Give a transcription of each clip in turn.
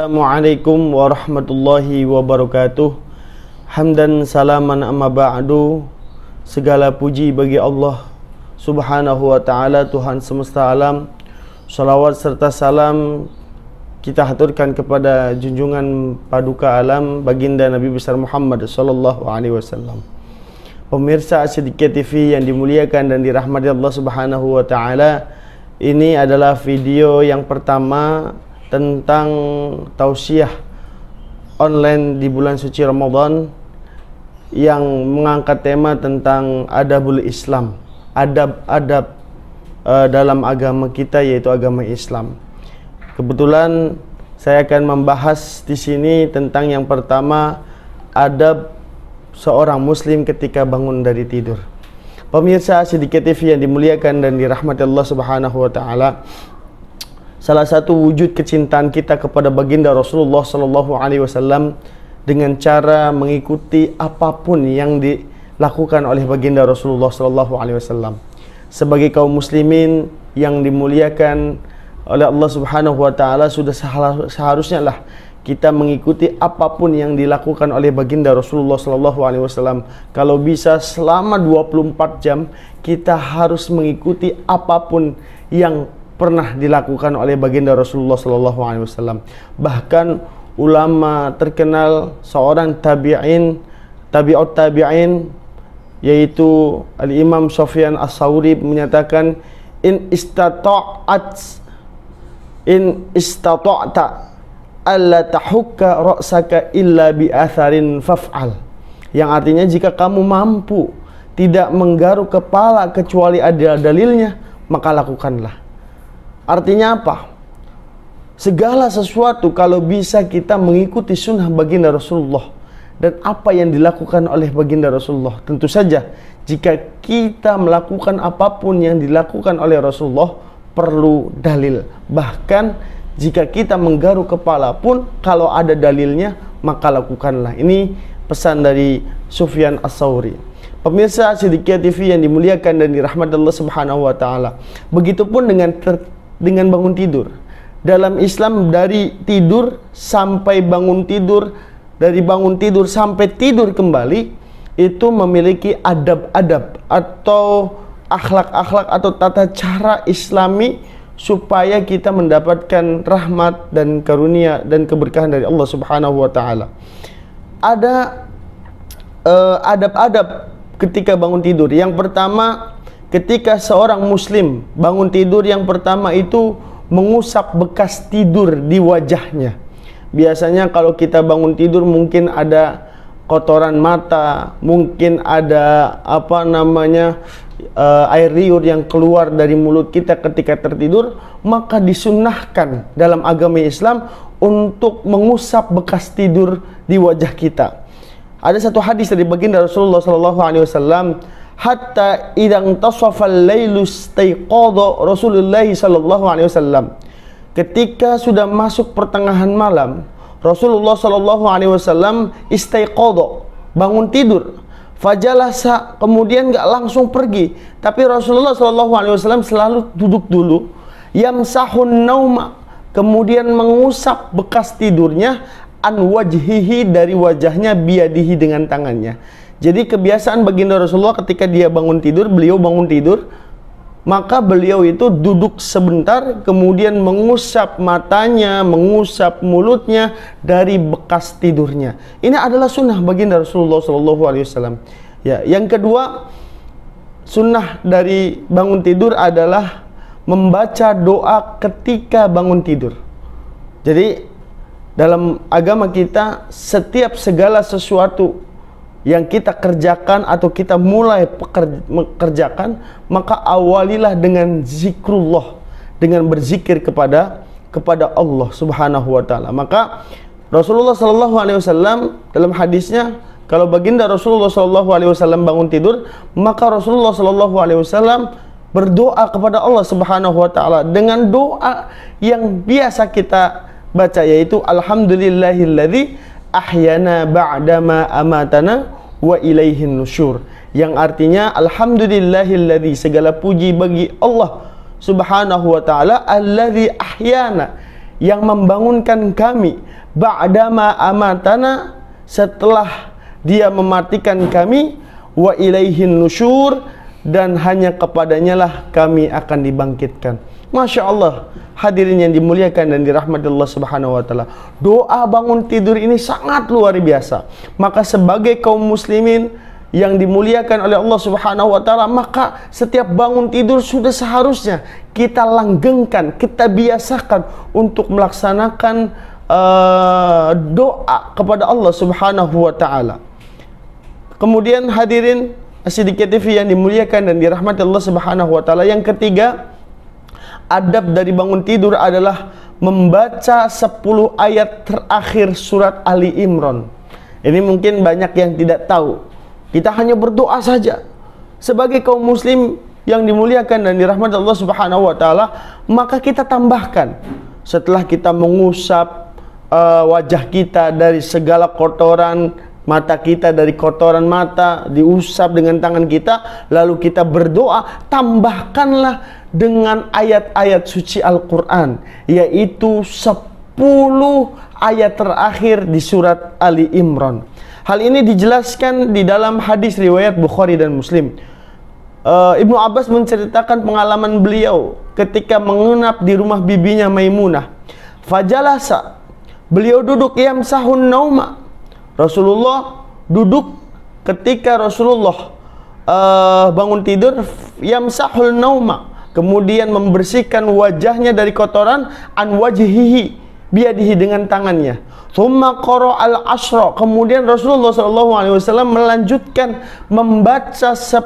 Assalamualaikum warahmatullahi wabarakatuh. Hamdan salaman amma ba'du. Segala puji bagi Allah Subhanahu wa ta'ala, Tuhan semesta alam. Salawat serta salam kita haturkan kepada junjungan paduka alam, baginda Nabi besar Muhammad sallallahu alaihi wasallam. Pemirsa As-Siddiqiyah TV yang dimuliakan dan dirahmati Allah Subhanahu wa ta'ala, ini adalah video yang pertama tentang tausiah online di bulan suci Ramadan yang mengangkat tema tentang adabul Islam, adab-adab dalam agama kita, yaitu agama Islam. Kebetulan saya akan membahas di sini tentang yang pertama, adab seorang muslim ketika bangun dari tidur. Pemirsa As-Siddiqiyah TV yang dimuliakan dan dirahmati Allah Subhanahu wa ta'ala, salah satu wujud kecintaan kita kepada baginda Rasulullah sallallahu alaihi wasallam dengan cara mengikuti apapun yang dilakukan oleh baginda Rasulullah sallallahu alaihi wasallam. Sebagai kaum muslimin yang dimuliakan oleh Allah Subhanahu wa taala, sudah seharusnya lah kita mengikuti apapun yang dilakukan oleh baginda Rasulullah sallallahu alaihi wasallam. Kalau bisa selama 24 jam kita harus mengikuti apapun yang pernah dilakukan oleh baginda Rasulullah sallallahu alaihi wasallam. Bahkan ulama terkenal seorang tabi'ut tabi'in, yaitu Al-Imam Sufyan Ats-Tsauri, menyatakan in istata'ta alla tahukka ra'saka illa bi atharin faf'al. Yang artinya, jika kamu mampu tidak menggaruk kepala kecuali ada dalilnya, maka lakukanlah. Artinya apa? Segala sesuatu kalau bisa kita mengikuti sunnah baginda Rasulullah dan apa yang dilakukan oleh baginda Rasulullah. Tentu saja jika kita melakukan apapun yang dilakukan oleh Rasulullah perlu dalil. Bahkan jika kita menggaruk kepala pun kalau ada dalilnya maka lakukanlah. Ini pesan dari Sufyan Ats-Tsauri. Pemirsa As-Siddiqiyah TV yang dimuliakan dan dirahmati Allah Subhanahu wa taala. Begitupun dengan bangun tidur. Dalam Islam, dari tidur sampai bangun tidur, dari bangun tidur sampai tidur kembali, itu memiliki adab-adab atau akhlak-akhlak atau tata cara Islami supaya kita mendapatkan rahmat dan karunia dan keberkahan dari Allah Subhanahu wa taala. Ada adab-adab ketika bangun tidur. Yang pertama, ketika seorang muslim bangun tidur, yang pertama itu mengusap bekas tidur di wajahnya. Biasanya kalau kita bangun tidur mungkin ada kotoran mata, mungkin ada air liur yang keluar dari mulut kita ketika tertidur, maka disunnahkan dalam agama Islam untuk mengusap bekas tidur di wajah kita. Ada satu hadis dari baginda Rasulullah sallallahu alaihi wasallam, hatta idang tasafal lailu staiqadha Rasulullah sallallahu alaihi wasallam. Ketika sudah masuk pertengahan malam, Rasulullah sallallahu alaihi wasallam istaiqadha, bangun tidur. Fajalasa, kemudian enggak langsung pergi, tapi Rasulullah sallallahu alaihi wasallam selalu duduk dulu. Yamsahun nauma, kemudian mengusap bekas tidurnya, an wajhihi, dari wajahnya, biyadihi, dengan tangannya. Jadi kebiasaan baginda Rasulullah ketika dia bangun tidur, beliau bangun tidur, maka beliau itu duduk sebentar, kemudian mengusap matanya, mengusap mulutnya dari bekas tidurnya. Ini adalah sunnah baginda Rasulullah SAW. Ya, yang kedua, sunnah dari bangun tidur adalah membaca doa ketika bangun tidur. Jadi dalam agama kita, setiap segala sesuatu yang kita kerjakan atau kita mulai mengerjakan, maka awalilah dengan zikrullah, dengan berzikir kepada Allah Subhanahu wa taala. Maka Rasulullah sallallahu alaihi wasallam dalam hadisnya, kalau baginda Rasulullah sallallahu alaihi wasallam bangun tidur, maka Rasulullah sallallahu alaihi wasallam berdoa kepada Allah Subhanahu wa taala dengan doa yang biasa kita baca, yaitu alhamdulillahilladzi ahyana ba'dama amatana wa ilaihin nusyur, yang artinya alhamdulillahilladzi, segala puji bagi Allah Subhanahu wa taala, alladzi ahyana, yang membangunkan kami ba'dama amatana, setelah dia mematikan kami, wa ilaihin nusyur, dan hanya kepadanya lah kami akan dibangkitkan. Masya Allah, hadirin yang dimuliakan dan dirahmati Allah Subhanahu wa Ta'ala, doa bangun tidur ini sangat luar biasa. Maka sebagai kaum muslimin yang dimuliakan oleh Allah Subhanahu wa Ta'ala, maka setiap bangun tidur sudah seharusnya kita langgengkan, kita biasakan untuk melaksanakan doa kepada Allah Subhanahu wa Ta'ala. Kemudian hadirin As-Siddiqiyah TV yang dimuliakan dan dirahmati Allah Subhanahu wa Ta'ala, yang ketiga, adab dari bangun tidur adalah membaca 10 ayat terakhir surat Ali Imran. Ini mungkin banyak yang tidak tahu. Kita hanya berdoa saja. Sebagai kaum muslim yang dimuliakan dan dirahmati Allah Subhanahu wa Ta'ala, maka kita tambahkan, setelah kita mengusap wajah kita dari segala kotoran, mata kita dari kotoran mata, diusap dengan tangan kita, lalu kita berdoa, tambahkanlah dengan ayat-ayat suci Al-Quran, yaitu 10 ayat terakhir di surat Ali Imran. Hal ini dijelaskan di dalam hadis riwayat Bukhari dan Muslim. Ibnu Abbas menceritakan pengalaman beliau ketika menginap di rumah bibinya Maimunah. Fajalasa, beliau duduk, yamsahun nauma, Rasulullah duduk ketika Rasulullah bangun tidur, yamsahul nauma, kemudian membersihkan wajahnya dari kotoran, an wajhihi, biadihi, dengan tangannya. Thumma qara'al ashra, kemudian Rasulullah SAW melanjutkan membaca 10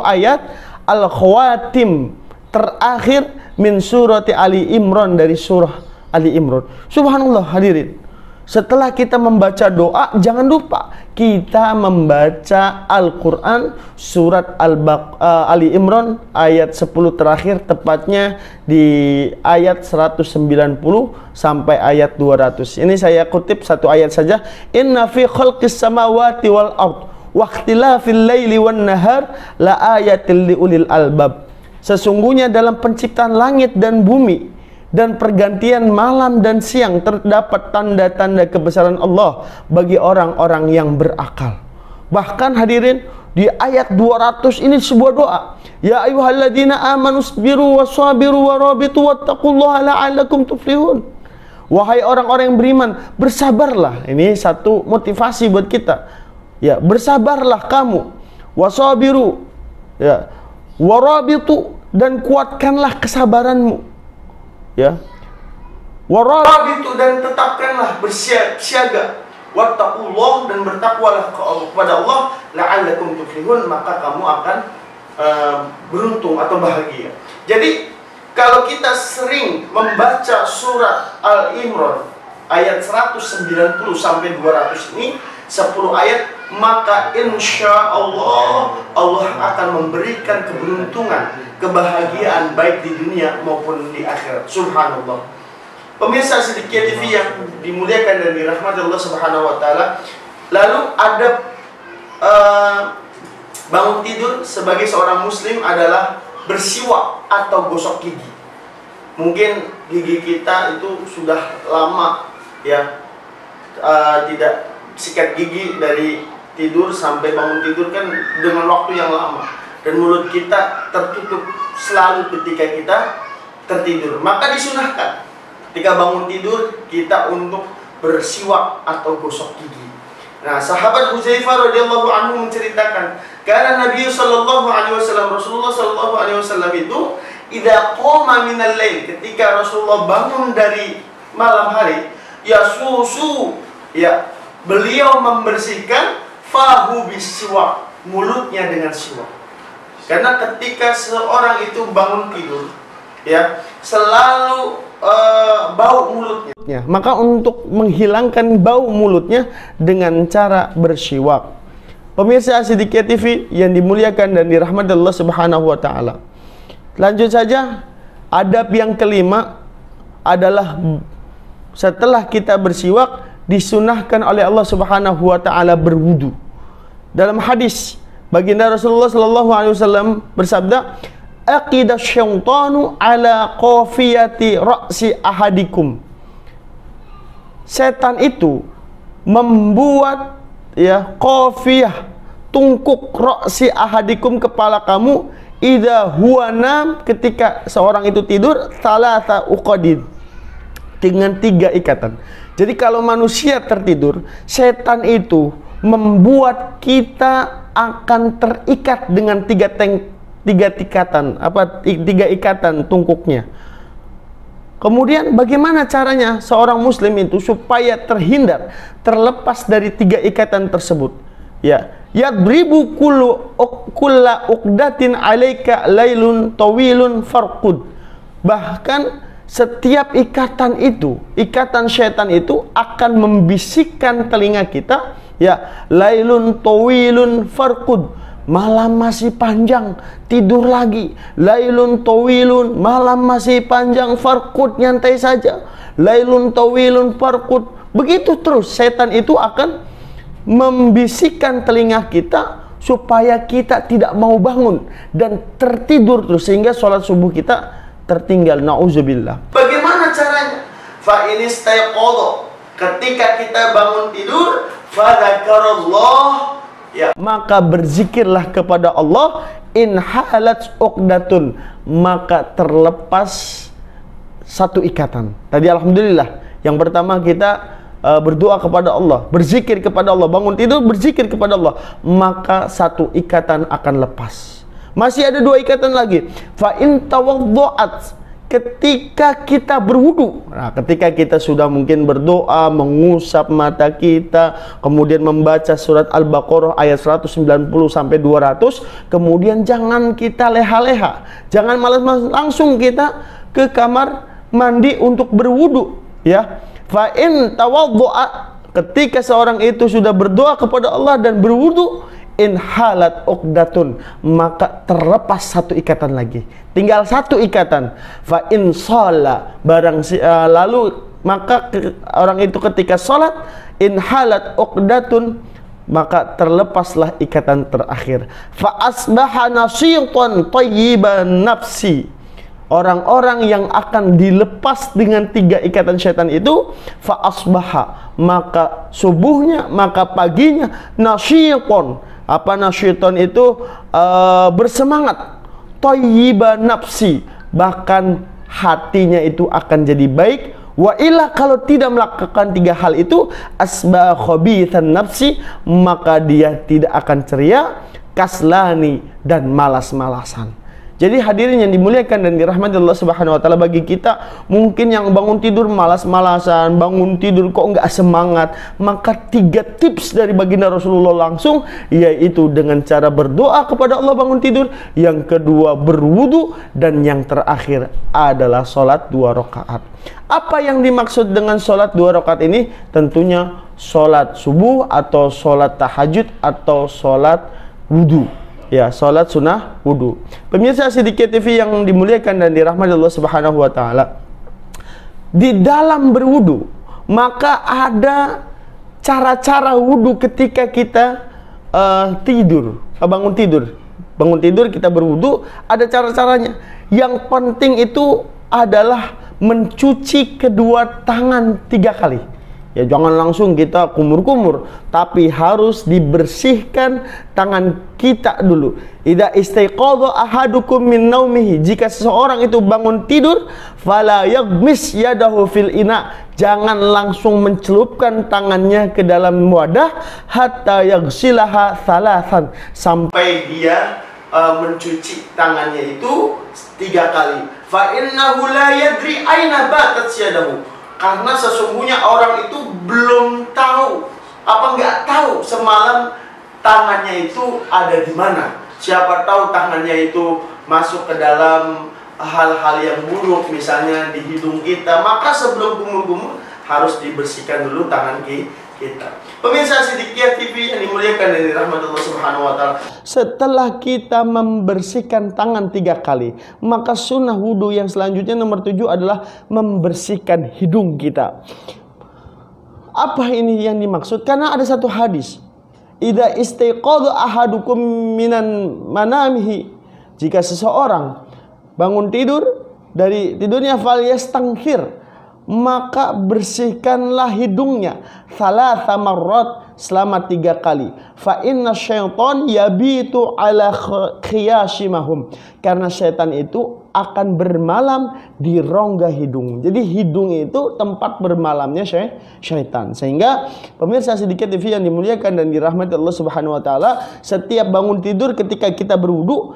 ayat al-khawatim terakhir min surati Ali Imran, dari surah Ali Imran. Subhanallah hadirin, setelah kita membaca doa, jangan lupa kita membaca Al-Quran surat Ali Imran ayat 10 terakhir, tepatnya di ayat 190 sampai ayat 200. Ini saya kutip satu ayat saja. Inna fi khalqis samawati wal ard wa ikhtilafil laili wan nahar la ayatil liulil albab. Sesungguhnya dalam penciptaan langit dan bumi dan pergantian malam dan siang terdapat tanda-tanda kebesaran Allah bagi orang-orang yang berakal. Bahkan hadirin, di ayat 200 ini sebuah doa. Ya ayyuhalladzina amanu sabiru wasabiru warabitu wattaqullaha la'allakum tuflihun. Wahai orang-orang yang beriman, bersabarlah. Ini satu motivasi buat kita. Ya, bersabarlah kamu. Wasabiru, ya, warabitu, dan kuatkanlah kesabaranmu. Ya, warabitu, dan tetapkanlah bersiaga, wattaqullah, dan bertakwalah kepada Allah, la'allakum tuflihun, maka kamu akan beruntung atau bahagia. Jadi kalau kita sering membaca surat Al-Imran ayat 190 sampai 200 ini 10 ayat, maka insya Allah Allah akan memberikan keberuntungan, kebahagiaan baik di dunia maupun di akhirat. Subhanallah. Pemirsa Siddiqiyah TV yang dimuliakan dan dirahmati Allah Subhanahu wa Ta'ala, lalu adab bangun tidur sebagai seorang muslim adalah bersiwak atau gosok gigi. Mungkin gigi kita itu sudah lama ya tidak sikat gigi, dari tidur sampai bangun tidur kan dengan waktu yang lama, dan mulut kita tertutup selalu ketika kita tertidur. Maka disunahkan ketika bangun tidur kita untuk bersiwak atau gosok gigi. Nah, sahabat Hudzaifah radhiyallahu anhu menceritakan, karena Nabi sallallahu alaihi wasallam, Rasulullah sallallahu alaihi wasallam itu idza qama minal lail, ketika Rasulullah bangun dari malam hari, ya susu, ya beliau membersihkan fahu bisiwak, mulutnya dengan siwak. Karena ketika seorang itu bangun tidur, ya selalu bau mulutnya. Maka untuk menghilangkan bau mulutnya dengan cara bersiwak. Pemirsa Siddiqiyah TV yang dimuliakan dan dirahmati Allah Subhanahu wa Ta'ala, lanjut saja. Adab yang kelima adalah setelah kita bersiwak, disunahkan oleh Allah Subhanahu wa Ta'ala berwudu. Dalam hadis, baginda Rasulullah sallallahu alaihi wasallam bersabda, aqida syaitanu ala qafiyati ra'si ahadikum. Setan itu membuat ya qafiyah, tungkuk ra'si ahadikum, kepala kamu, idza huwa nam, ketika seorang itu tidur, salasa uqadid, dengan 3 ikatan. Jadi kalau manusia tertidur, setan itu membuat kita akan terikat dengan 3 ikatan tungkuknya. Kemudian bagaimana caranya seorang muslim itu supaya terlepas dari 3 ikatan tersebut? Ya, yadribu kulla uqdatin alaika lailun tawilun farqud. Bahkan setiap ikatan syaitan itu akan membisikkan telinga kita, ya, lailun tawilun farqud, malam masih panjang, tidur lagi. Lailun tawilun, malam masih panjang, farqud, nyantai saja. Lailun tawilun farqud. Begitu terus setan itu akan membisikkan telinga kita supaya kita tidak mau bangun dan tertidur terus, sehingga sholat subuh kita tertinggal. Nauzubillah. Bagaimana caranya? Fa in istayqadha, ketika kita bangun tidur, fa dzakarallah, ya, maka berzikirlah kepada Allah, in halat uqdatun, maka terlepas 1 ikatan. Tadi alhamdulillah, yang pertama kita berdoa kepada Allah, berzikir kepada Allah, bangun tidur berzikir kepada Allah, maka 1 ikatan akan lepas. Masih ada 2 ikatan lagi. Fa in tawaddu'at, ketika kita berwudu. Nah, ketika kita sudah mungkin berdoa, mengusap mata kita, kemudian membaca surat Al-Baqarah ayat 190 sampai 200, kemudian jangan kita leha-leha, jangan malas-malas, langsung kita ke kamar mandi untuk berwudu, ya. Fa in tawaddu'a, ketika seorang itu sudah berdoa kepada Allah dan berwudu, in halat uqdatun, maka terlepas 1 ikatan lagi, tinggal 1 ikatan. Fa in shalla, lalu maka orang itu ketika sholat, in halat uqdatun, maka terlepaslah ikatan terakhir. Fa asbaha nasyitan thayyiban nafsi, orang-orang yang akan dilepas dengan 3 ikatan syaitan itu, fa asbaha, maka subuhnya, maka paginya, nasyitan. Apa nasyitan itu? Bersemangat. Thayyiban nafsi, bahkan hatinya itu akan jadi baik. Wa illa, kalau tidak melakukan 3 hal itu, asbah khabithan nafsi, maka dia tidak akan ceria, kaslani, dan malas-malasan. Jadi hadirin yang dimuliakan dan dirahmati Allah Subhanahu wa taala, bagi kita mungkin yang bangun tidur malas-malasan, bangun tidur kok nggak semangat, maka 3 tips dari baginda Rasulullah langsung, yaitu dengan cara berdoa kepada Allah bangun tidur, yang kedua berwudu, dan yang terakhir adalah sholat 2 rakaat. Apa yang dimaksud dengan sholat 2 rakaat ini? Tentunya sholat subuh atau sholat tahajud atau sholat wudu. Ya, sholat sunnah wudu. Pemirsa Siddiqiyah TV yang dimuliakan dan dirahmati Allah Subhanahu wa taala, di dalam berwudu maka ada cara-cara wudu ketika kita bangun tidur kita berwudu, ada cara-caranya. Yang penting itu adalah mencuci kedua tangan 3 kali. Ya, jangan langsung kita kumur-kumur, tapi harus dibersihkan tangan kita dulu. Idza istaiqadha ahadukum min naumihi, jika seseorang itu bangun tidur, fala yaghmis yadahu fil ina, jangan langsung mencelupkan tangannya ke dalam wadah, hatta yaghsilaha thalathan, sampai dia mencuci tangannya itu 3 kali. Fa innahu la yadri aina batat yadahu, karena sesungguhnya orang itu belum tahu, nggak tahu semalam tangannya itu ada di mana. Siapa tahu tangannya itu masuk ke dalam hal-hal yang buruk, misalnya di hidung kita, maka sebelum kumur-kumur harus dibersihkan dulu tangan kita. Pemirsa Siddiqiyah TV yang dimuliakan dan dirahmati Allah Subhanahu wa taala, setelah kita membersihkan tangan 3 kali, maka sunnah wudhu yang selanjutnya nomor 7 adalah membersihkan hidung kita. Apa ini yang dimaksud? Karena ada satu hadis, idza istaiqadha ahadukum minan manamihi, jika seseorang bangun tidur dari tidurnya, falyastangfir, maka bersihkanlah hidungnya thalatha marrat, selama 3 kali. Fa inna syaitan yabitu ala khiyashimahum, karena syaitan itu akan bermalam di rongga hidung. Jadi hidung itu tempat bermalamnya syaitan. Sehingga pemirsa Sedikit TV yang dimuliakan dan dirahmati Allah Subhanahu wa taala, setiap bangun tidur ketika kita berwudu,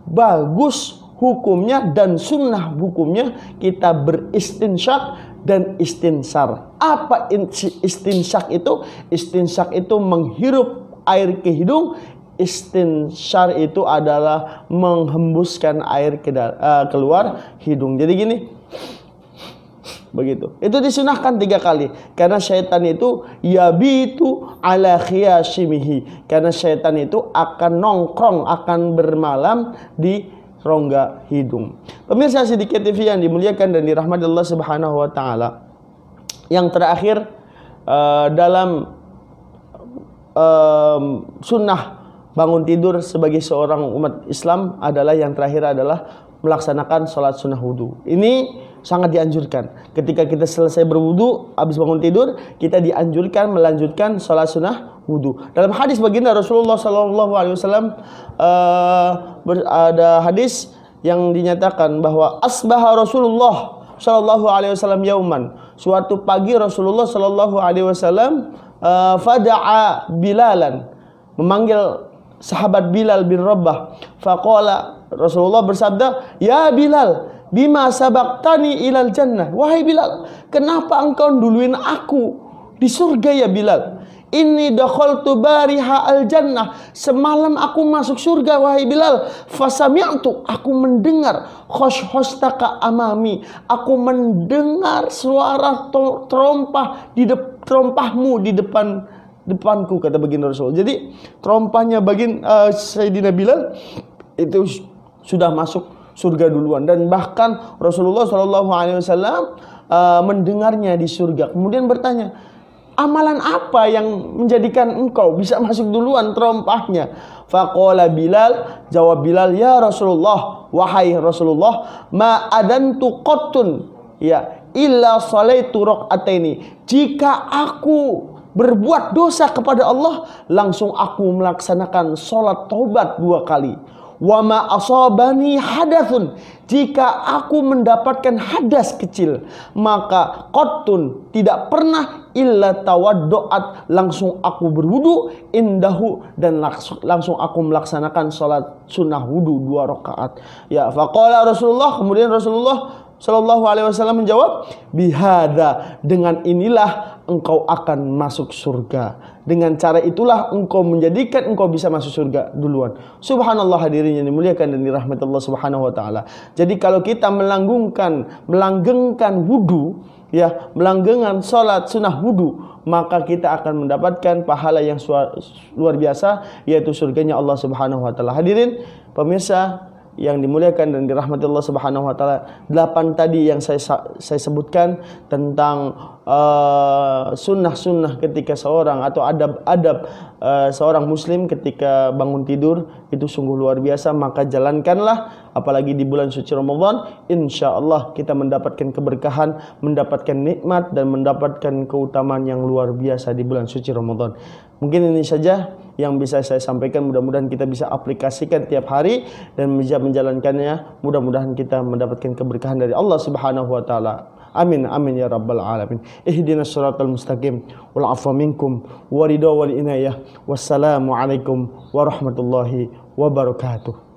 bagus hukumnya dan sunnah hukumnya kita beristinsyak dan istinsar. Apa istinsyak itu? Istinsyak itu menghirup air ke hidung. Istinsar itu adalah menghembuskan air keluar hidung. Jadi gini, begitu. Itu disunahkan 3 kali. Karena syaitan itu yabitu ala khiyashimihi, karena syaitan itu akan nongkrong, akan bermalam di rongga hidung. Pemirsa Sedikit TV yang dimuliakan dan dirahmati Allah Subhanahu wa taala, yang terakhir dalam sunnah bangun tidur sebagai seorang umat Islam adalah, yang terakhir adalah melaksanakan sholat sunnah wudu. Ini sangat dianjurkan. Ketika kita selesai berwudu, habis bangun tidur, kita dianjurkan melanjutkan sholat sunnah wudu. Dalam hadis baginda Rasulullah SAW ada hadis yang dinyatakan bahwa asbaha Rasulullah SAW yauman. Suatu pagi Rasulullah SAW fada'a Bilalan, memanggil sahabat Bilal bin Rabah. Faqala, Rasulullah bersabda, "Ya Bilal, bima sabaqtani ilal jannah." Wahai Bilal, kenapa engkau duluin aku di surga ya Bilal? Inni dakhaltu bariha al jannah. Semalam aku masuk surga wahai Bilal. Fasami'tu, aku mendengar khosh-khostaka amami. Aku mendengar suara terompahmu di depanku, kata baginda Rasul. Jadi terompahnya Sayyidina Bilal itu sudah masuk surga duluan, dan bahkan Rasulullah SAW mendengarnya di surga. Kemudian bertanya, amalan apa yang menjadikan engkau bisa masuk duluan terompahnya? Faqala Bilal, jawab Bilal, ya Rasulullah, wahai Rasulullah, ma adantu qattun ya illa salaitu raqataini. Jika aku berbuat dosa kepada Allah, langsung aku melaksanakan sholat taubat 2 kali. Wa ma asabani hadathun, jika aku mendapatkan hadas kecil, maka qattun, tidak pernah, illa tawaddu'at, langsung aku berwudu, indahu, dan langsung aku melaksanakan sholat sunnah wudu 2 rakaat. Ya, faqala Rasulullah, kemudian Rasulullah Shallallahu Alaihi Wasallam menjawab, bihada, dengan inilah engkau akan masuk surga. Dengan cara itulah engkau menjadikan engkau bisa masuk surga duluan. Subhanallah, hadirin yang dimuliakan dan dirahmati Allah Subhanahu Wa Taala. Jadi kalau kita melanggengkan wudu, ya, melanggengkan sholat sunnah wudu, maka kita akan mendapatkan pahala yang luar biasa, yaitu surganya Allah Subhanahu Wa Taala. Hadirin pemirsa yang dimuliakan dan dirahmati Allah Subhanahu wa taala, 8 tadi yang saya sebutkan tentang sunnah-sunnah ketika seorang, atau adab-adab seorang muslim ketika bangun tidur, itu sungguh luar biasa. Maka jalankanlah, apalagi di bulan suci Ramadan, insyaallah kita mendapatkan keberkahan, mendapatkan nikmat, dan mendapatkan keutamaan yang luar biasa di bulan suci Ramadan. Mungkin ini saja yang bisa saya sampaikan. Mudah-mudahan kita bisa aplikasikan tiap hari dan bisa menjalankannya. Mudah-mudahan kita mendapatkan keberkahan dari Allah Subhanahu wa taala. Amin amin ya rabbal alamin. Ihdinas siratal mustaqim wal afwa minkum wa ridha wal inayah. Wassalamu alaikum warahmatullahi wabarakatuh.